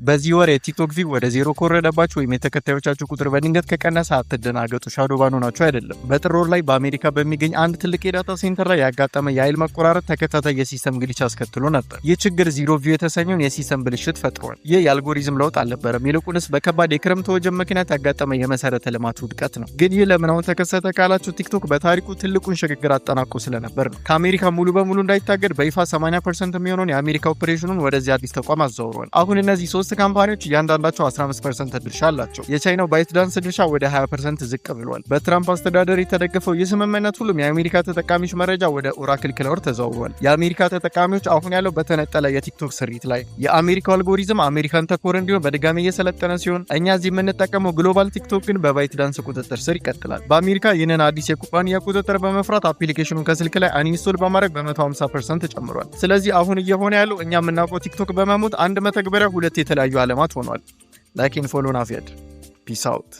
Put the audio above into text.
በዚህ ወር የቲክቶክ ቪው ወደ 0 ከወረደባችሁ ወይም የተከታዮቻችሁ ቁጥር በድንገት ከቀነሰ አትደናገጡ፣ ሻዶ ባን ሆናችሁ አይደለም። በጥር ወር ላይ በአሜሪካ በሚገኝ አንድ ትልቅ የዳታ ሴንተር ላይ ያጋጠመ የኃይል መቆራረጥ ተከታታይ የሲስተም ግሊች አስከትሎ ነበር። ይህ ችግር ዚሮ ቪው የተሰኘውን የሲስተም ብልሽት ፈጥሯል። ይህ የአልጎሪዝም ለውጥ አልነበረም፣ ይልቁንስ በከባድ የክረምት ወጀብ ምክንያት ያጋጠመ የመሰረተ ልማት ውድቀት ነው። ግን ይህ ለምን አሁን ተከሰተ ካላችሁ ቲክቶክ በታሪኩ ትልቁን ሽግግር አጠናቆ ስለነበር ነው። ከአሜሪካ ሙሉ በሙሉ እንዳይታገድ በይፋ 80% የሚሆነውን የአሜሪካ ኦፕሬሽኑን ወደዚህ አዲስ ተቋም አዘዋውሯል። አሁን እነዚህ ሶስት ካምፓኒዎች እያንዳንዳቸው 15% ድርሻ አላቸው። የቻይናው ባይትዳንስ ድርሻ ወደ 20% ዝቅ ብሏል። በትራምፕ አስተዳደር የተደገፈው ይህ ስምምነት ሁሉም የአሜሪካ ተጠቃሚዎች መረጃ ወደ ኦራክል ክላውድ ተዘዋውሯል። የአሜሪካ ተጠቃሚዎች አሁን ያለው በተነጠለ የቲክቶክ ስሪት ላይ የአሜሪካው አልጎሪዝም አሜሪካን ተኮር እንዲሆን በድጋሚ እየሰለጠነ ሲሆን እኛ እዚህ የምንጠቀመው ግሎባል ቲክቶክ ግን በባይትዳንስ ቁጥጥር ስር ይቀጥላል። በአሜሪካ ይህንን አዲስ የኩባንያ ቁጥጥር በመፍራት አፕሊኬሽኑን ከስልክ ላይ አንኢንስቶል በማድረግ በ150% ጨምሯል። ስለዚህ አሁን እየሆነ ያለው እኛ የምናውቀው ቲክቶክ በመሞት አንድ መተግበሪያ ሁለት የተለያዩ ዓለማት ሆኗል። ላይክ ኢን ፎሎ ናፊያድ ፒስ አውት